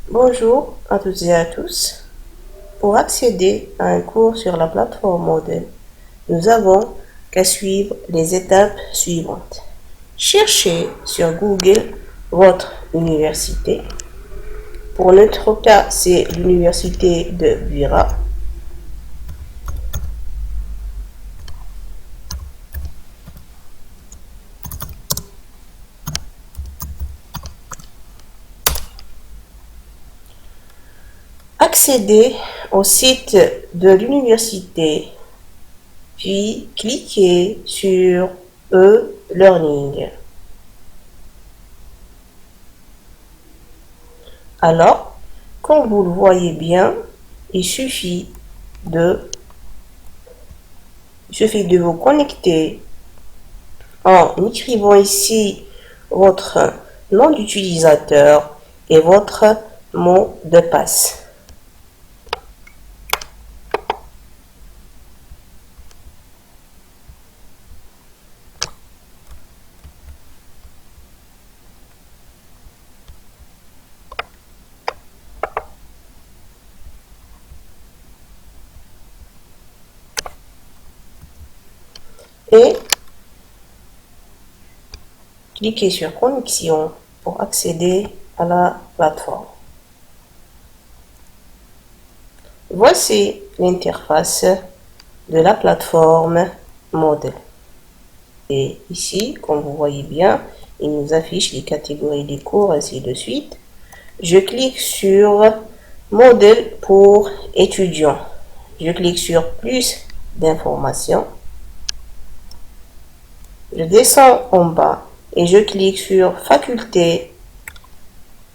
Bonjour à toutes et à tous. Pour accéder à un cours sur la plateforme Moodle, nous avons qu'à suivre les étapes suivantes. Cherchez sur Google votre université. Pour notre cas, c'est l'université de Buira. Accédez au site de l'université, puis cliquez sur e-learning. Alors, comme vous le voyez bien, il suffit de vous connecter en écrivant ici votre nom d'utilisateur et votre mot de passe. Et cliquez sur Connexion pour accéder à la plateforme. Voici l'interface de la plateforme Moodle. Et ici, comme vous voyez bien, il nous affiche les catégories des cours, ainsi de suite. Je clique sur Modèle pour étudiants. Je clique sur plus d'informations. Je descends en bas et je clique sur faculté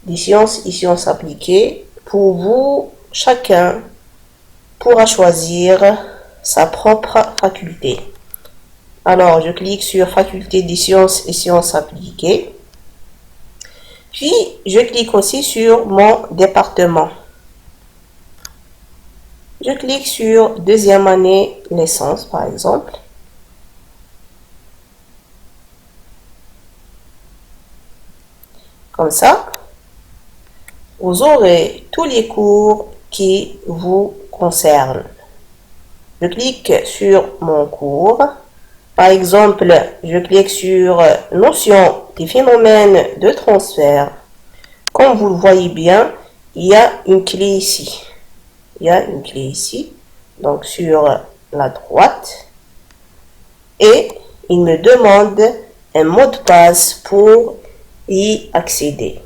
des sciences et sciences appliquées. Pour vous, chacun pourra choisir sa propre faculté. Alors, je clique sur faculté des sciences et sciences appliquées. Puis, je clique aussi sur mon département. Je clique sur deuxième année licence, par exemple. Comme ça, vous aurez tous les cours qui vous concernent. Je clique sur mon cours. Par exemple, je clique sur notion des phénomènes de transfert. Comme vous le voyez bien, il y a une clé ici. Il y a une clé ici, donc sur la droite. Et il me demande un mot de passe pour y accéder.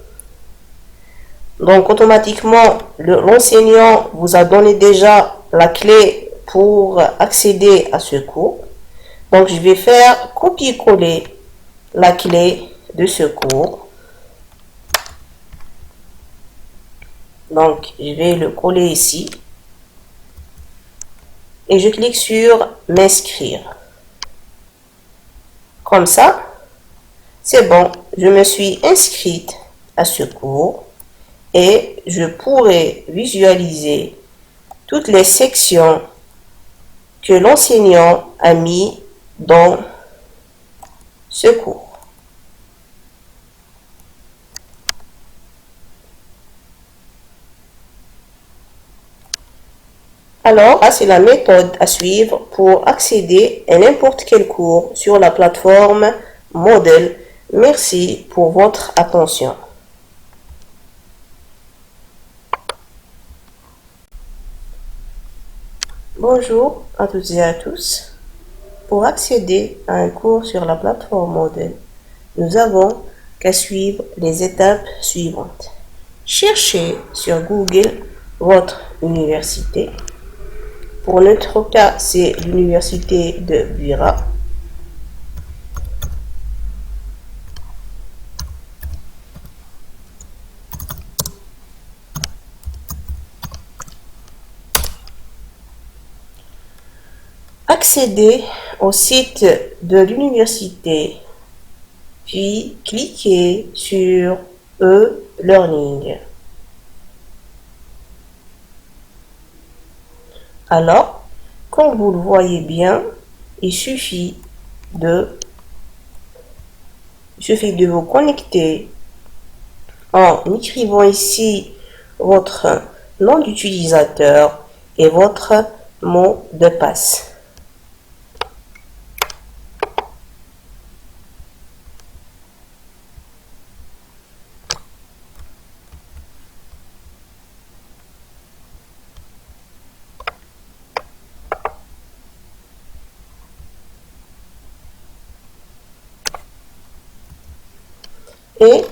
Donc automatiquement, l'enseignant vous a donné déjà la clé pour accéder à ce cours. Donc je vais faire copier-coller la clé de ce cours. Donc je vais le coller ici. Et je clique sur m'inscrire. Comme ça, c'est bon, je me suis inscrite à ce cours et je pourrai visualiser toutes les sections que l'enseignant a mis dans ce cours. Alors, c'est la méthode à suivre pour accéder à n'importe quel cours sur la plateforme Moodle. Merci pour votre attention. Bonjour à toutes et à tous. Pour accéder à un cours sur la plateforme Moodle, nous avons qu'à suivre les étapes suivantes. Cherchez sur Google votre université. Pour notre cas, c'est l'université de Buira. Accédez au site de l'université, puis cliquez sur e-learning. Alors, comme vous le voyez bien, il suffit de vous connecter en écrivant ici votre nom d'utilisateur et votre mot de passe. Et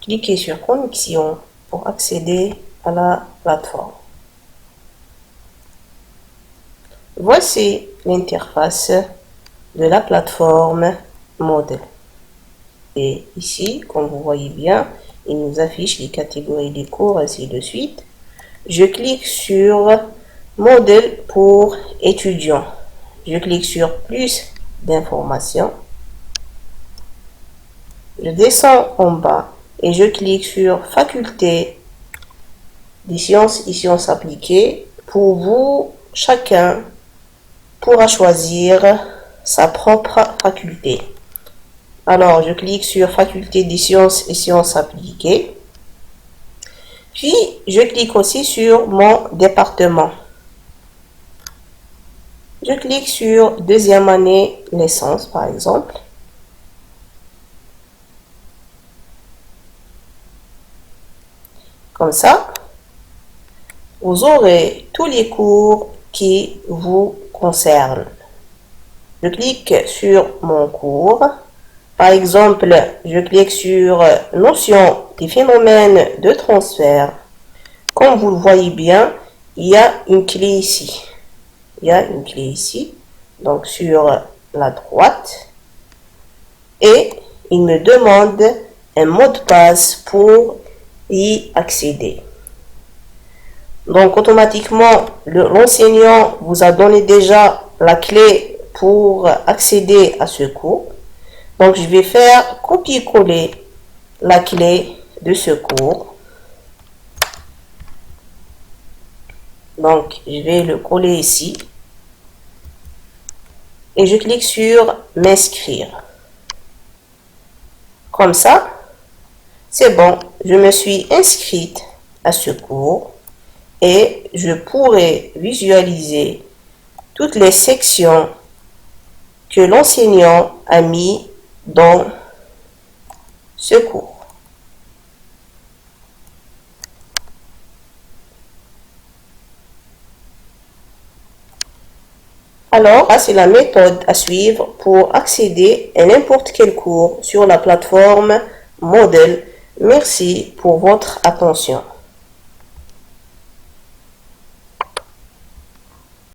cliquez sur Connexion pour accéder à la plateforme. Voici l'interface de la plateforme Moodle. Et ici, comme vous voyez bien, il nous affiche les catégories des cours, ainsi de suite. Je clique sur Moodle pour étudiants. Je clique sur plus d'informations. Je descends en bas et je clique sur faculté des sciences et sciences appliquées. Pour vous, chacun pourra choisir sa propre faculté. Alors, je clique sur faculté des sciences et sciences appliquées. Puis, je clique aussi sur mon département. Je clique sur deuxième année licence, par exemple. Comme ça, vous aurez tous les cours qui vous concernent. Je clique sur mon cours. Par exemple, je clique sur notion des phénomènes de transfert. Comme vous le voyez bien, il y a une clé ici. Il y a une clé ici, donc sur la droite. Et il me demande un mot de passe pour y accéder. Donc automatiquement, l'enseignant vous a donné déjà la clé pour accéder à ce cours. Donc je vais faire copier-coller la clé de ce cours. Donc je vais le coller ici. Et je clique sur m'inscrire. Comme ça, c'est bon, je me suis inscrite à ce cours et je pourrai visualiser toutes les sections que l'enseignant a mis dans ce cours. Alors, c'est la méthode à suivre pour accéder à n'importe quel cours sur la plateforme Moodle. Merci pour votre attention.